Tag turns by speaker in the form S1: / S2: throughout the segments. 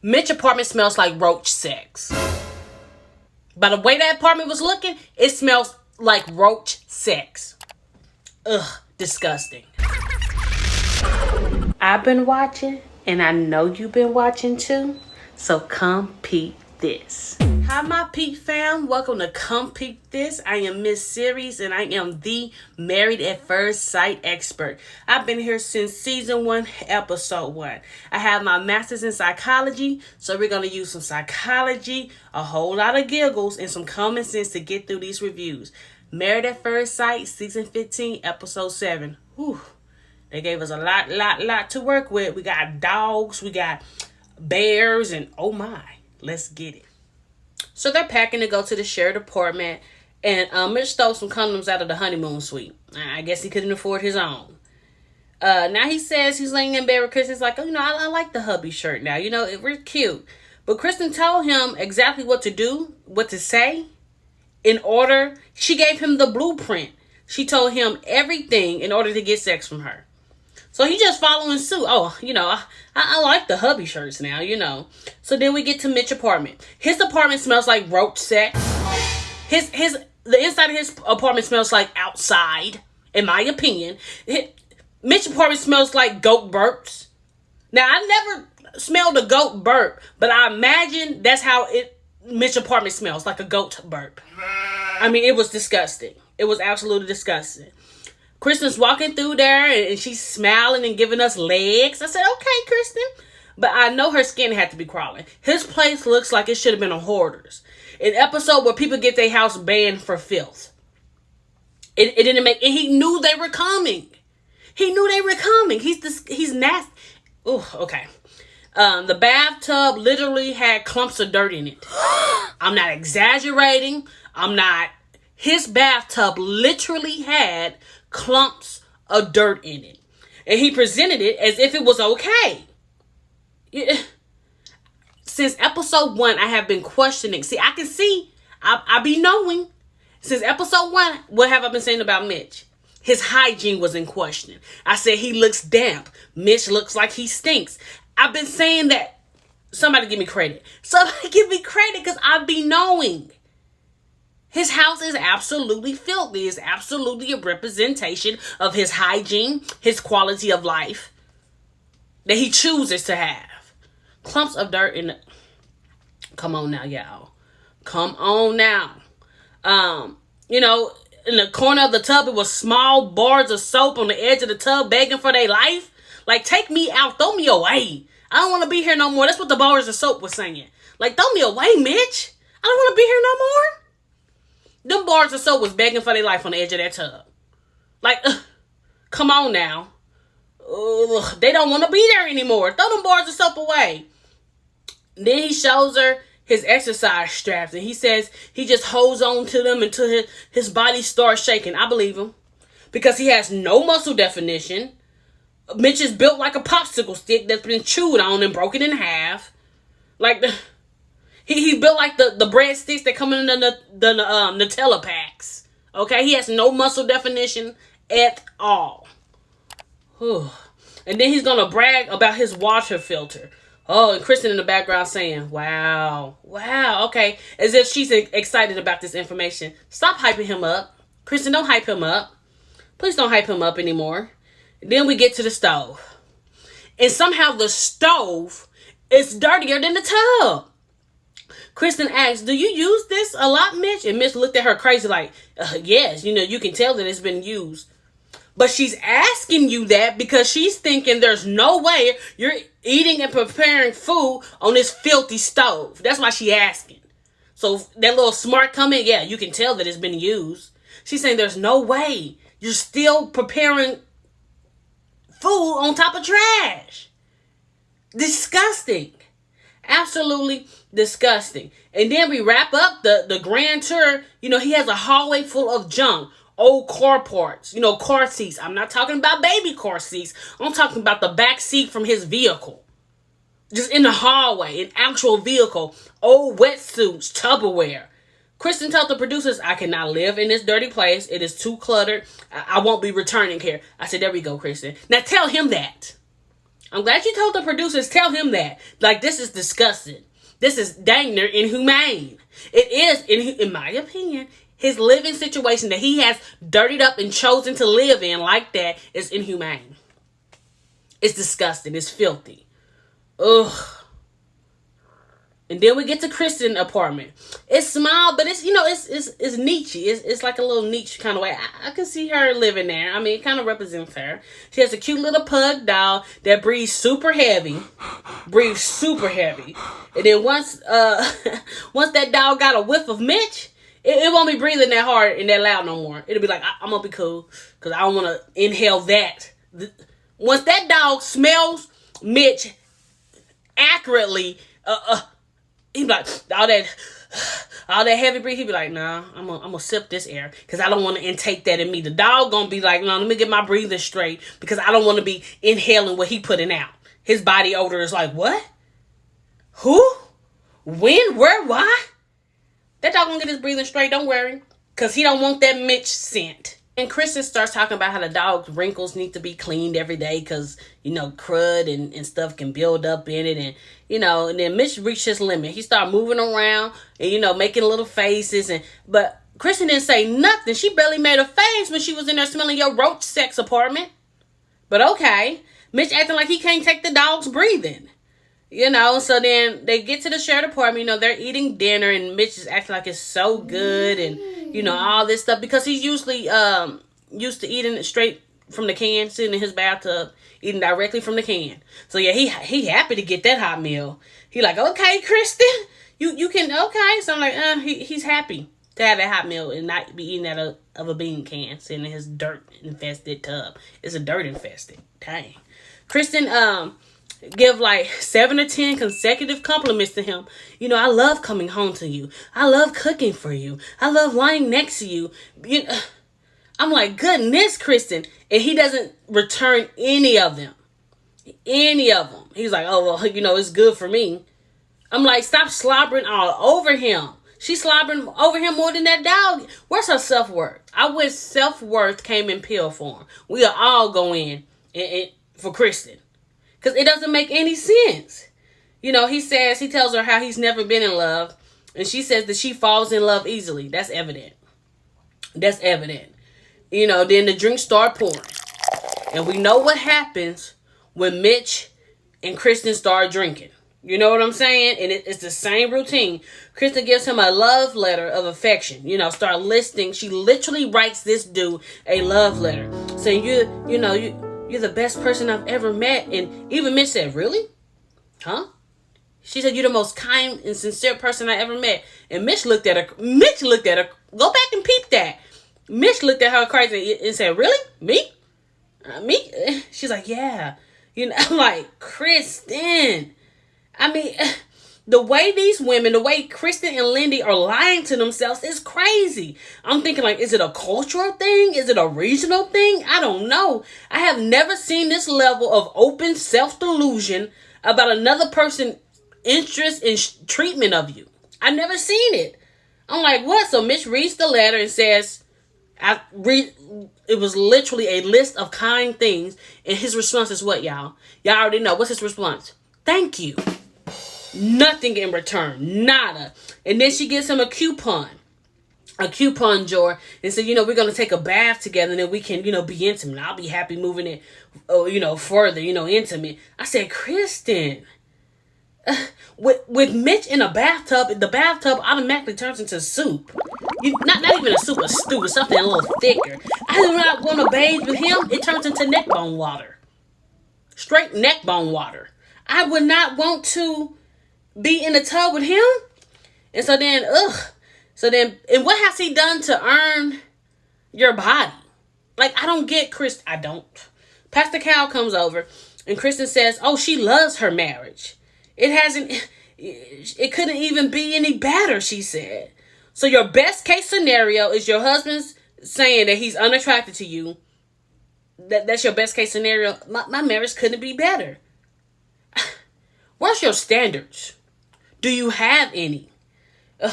S1: Mitch apartment smells like roach sex. By the way that apartment was looking, it smells like roach sex. Ugh, disgusting. I've been watching, and I know you've been watching too. So come peep this. Hi, my peep fam. Welcome to Come Peep This. I am Miss Series, and I am the Married at First Sight expert. I've been here since season 1, episode 1. I have my master's in psychology, so we're going to use some psychology, a whole lot of giggles, and some common sense to get through these reviews. Married at First Sight, season 15, episode 7. Whew. They gave us a lot to work with. We got dogs, we got bears, and oh my, let's get it. So they're packing to go to the shared apartment, and Mitch stole some condoms out of the honeymoon suite. I guess he couldn't afford his own. Now he says he's laying in bed with Krysten. He's like, oh, I like the hubby shirt now. We're cute. But Krysten told him exactly what to do, what to say. She gave him the blueprint. She told him everything in order to get sex from her. So he just following suit. Oh, I like the hubby shirts now, So then we get to Mitch's apartment. His apartment smells like roach sex. The inside of his apartment smells like outside, in my opinion. Mitch's apartment smells like goat burps. Now, I never smelled a goat burp, but I imagine that's how Mitch's apartment smells, like a goat burp. I mean, it was disgusting. It was absolutely disgusting. Krysten's walking through there and she's smiling and giving us legs. I said, okay, Krysten. But I know her skin had to be crawling. His place looks like it should have been on Hoarders. An episode where people get their house banned for filth. It didn't make... And he knew they were coming. He's nasty. Oh, okay. The bathtub literally had clumps of dirt in it. I'm not exaggerating. His bathtub literally had clumps of dirt in it. And he presented it as if it was okay. Since episode 1, I have been questioning. See, I can see. I be knowing. Since episode 1, what have I been saying about Mitch? His hygiene was in question. I said he looks damp. Mitch looks like he stinks. I've been saying that. Somebody give me credit. Somebody give me credit because I be knowing. His house is absolutely filthy. It's absolutely a representation of his hygiene, his quality of life that he chooses to have. Clumps of dirt in the... Come on now, y'all. Come on now. In the corner of the tub, it was small bars of soap on the edge of the tub begging for their life. Like, take me out. Throw me away. I don't want to be here no more. That's what the bars of soap was saying. Like, throw me away, Mitch. I don't want to be here no more. Them bars of soap was begging for their life on the edge of that tub. Like, come on now. They don't want to be there anymore. Throw them bars of soap away. Then he shows her his exercise straps. And he says he just holds on to them until his body starts shaking. I believe him. Because he has no muscle definition. Mitch is built like a popsicle stick that's been chewed on and broken in half. Like He built like the breadsticks that come in the Nutella packs. Okay? He has no muscle definition at all. Whew. And then he's going to brag about his water filter. Oh, and Krysten in the background saying, wow, okay. As if she's excited about this information. Stop hyping him up. Krysten, don't hype him up. Please don't hype him up anymore. Then we get to the stove. And somehow the stove is dirtier than the tub. Krysten asks, do you use this a lot, Mitch? And Mitch looked at her crazy like, yes, you can tell that it's been used. But she's asking you that because she's thinking there's no way you're eating and preparing food on this filthy stove. That's why she's asking. So that little smart comment, yeah, you can tell that it's been used. She's saying there's no way you're still preparing food on top of trash. Disgusting. Absolutely disgusting. And then we wrap up the grand tour. He has a hallway full of junk. Old car parts. Car seats. I'm not talking about baby car seats. I'm talking about the back seat from his vehicle. Just in the hallway. An actual vehicle. Old wetsuits. Tupperware. Krysten told the producers, I cannot live in this dirty place. It is too cluttered. I won't be returning here. I said, there we go, Krysten. Now tell him that. I'm glad you told the producers, tell him that. Like, this is disgusting. This is dang near inhumane. It is, in my opinion, his living situation that he has dirtied up and chosen to live in like that is inhumane. It's disgusting. It's filthy. Ugh. And then we get to Krysten's apartment. It's small, but it's, it's niche. It's like a little niche kind of way. I can see her living there. I mean, it kind of represents her. She has a cute little pug dog that breathes super heavy. And then once that dog got a whiff of Mitch, it won't be breathing that hard and that loud no more. It'll be like, I'm going to be cool because I don't want to inhale that. Once that dog smells Mitch accurately, he be like, all that heavy breath, he be like, nah, I'm gonna sip this air because I don't want to intake that in me. The dog gonna be like, no, let me get my breathing straight because I don't want to be inhaling what he putting out. His body odor is like, what? Who? When? Where? Why? That dog gonna get his breathing straight, don't worry. Because he don't want that Mitch scent. And Krysten starts talking about how the dog's wrinkles need to be cleaned every day because, crud and stuff can build up in it. And then Mitch reached his limit. He started moving around and, making little faces. But Krysten didn't say nothing. She barely made a face when she was in there smelling your roach sex apartment. But okay. Mitch acting like he can't take the dog's breathing. So then they get to the shared apartment, they're eating dinner and Mitch is acting like it's so good and, all this stuff because he's usually used to eating it straight from the can, sitting in his bathtub, eating directly from the can. So yeah, he happy to get that hot meal. He like, okay, Krysten, you can, okay. So I'm like, he's happy to have that hot meal and not be eating out of a bean can, sitting in his dirt infested tub. It's a dirt infested. Dang. Krysten, give like 7 or 10 consecutive compliments to him. I love coming home to you. I love cooking for you. I love lying next to you. I'm like, goodness, Krysten. And he doesn't return any of them. He's like, oh, well, it's good for me. I'm like, stop slobbering all over him. She's slobbering over him more than that dog. Where's her self-worth? I wish self-worth came in pill form. We'll all go in for Krysten. Because it doesn't make any sense. He tells her how he's never been in love. And she says that she falls in love easily. That's evident. Then the drinks start pouring. And we know what happens when Mitch and Krysten start drinking. You know what I'm saying? And it's the same routine. Krysten gives him a love letter of affection. Start listing. She literally writes this dude a love letter. Saying, you're the best person I've ever met. And even Mitch said, really? Huh? She said, you're the most kind and sincere person I ever met. And Mitch looked at her. Go back and peep that. Mitch looked at her crazy and said, really? Me? Me? She's like, yeah. I'm like, Krysten. I mean, the way these women, the way Krysten and Lindy are lying to themselves is crazy. I'm thinking like, is it a cultural thing? Is it a regional thing? I don't know. I have never seen this level of open self-delusion about another person's interest and treatment of you. I've never seen it. I'm like, what? So Mitch reads the letter and says, it was literally a list of kind things. And his response is what, y'all? Y'all already know. What's his response? Thank you. Nothing in return. Nada. And then she gives him a coupon jar and said, we're going to take a bath together and then we can, be intimate. I'll be happy moving it, further, intimate. I said, Krysten, with Mitch in a bathtub, the bathtub automatically turns into soup. Not even a soup, a stew, something a little thicker. I do not want to bathe with him. It turns into neck bone water. Straight neck bone water. I would not want to be in the tub with him. And so then, and what has he done to earn your body? Like, I don't get Krysten. I don't. Pastor Cal comes over and Krysten says, oh, she loves her marriage. It couldn't even be any better, she said. So your best case scenario is your husband's saying that he's unattracted to you. That's your best case scenario. My marriage couldn't be better. What's your standards? Do you have any? Ugh.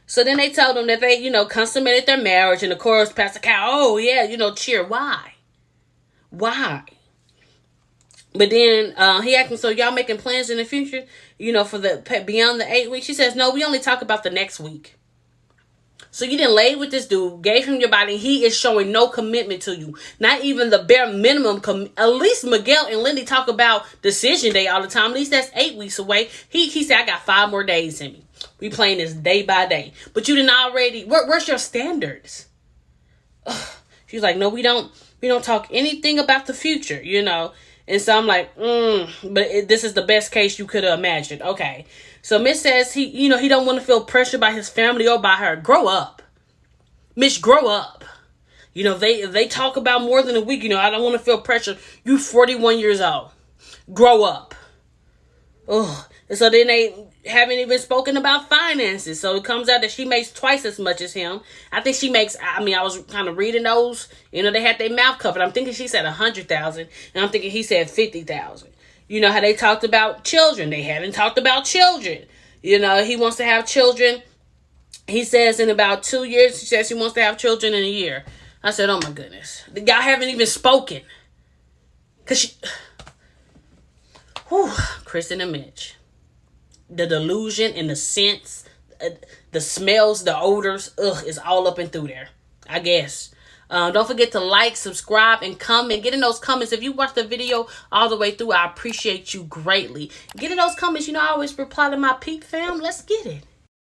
S1: So then they told them that they, consummated their marriage. And of course, Pastor Cal, oh yeah, cheer. Why? But then he asked me, so y'all making plans in the future, for the beyond the 8 weeks? She says, no, we only talk about the next week. So you didn't lay with this dude, gave him your body. He is showing no commitment to you. Not even the bare minimum. At least Miguel and Lindy talk about decision day all the time. At least that's 8 weeks away. He said, I got 5 more days in me. We playing this day by day. But you didn't already, where's your standards? Ugh. She's like, no, we don't talk anything about the future, And so I'm like, but this is the best case you could have imagined. Okay. So Mitch says he don't want to feel pressured by his family or by her. Grow up. Mitch, grow up. They talk about more than a week. I don't want to feel pressure. You 41 years old. Grow up. Ugh. And so then they haven't even spoken about finances. So it comes out that she makes twice as much as him. I think she makes, I was kind of reading those. They had their mouth covered. I'm thinking she said 100,000. And I'm thinking he said 50,000. How they talked about children. They haven't talked about children. He wants to have children. He says in about 2 years, he says he wants to have children in a year. I said, oh my goodness. Y'all haven't even spoken. Krysten and Mitch. The delusion and the scents, the smells, the odors, is all up and through there, I guess. Don't forget to like, subscribe, and comment. Get in those comments. If you watch the video all the way through, I appreciate you greatly. Get in those comments. I always reply to my peep fam. Let's get it.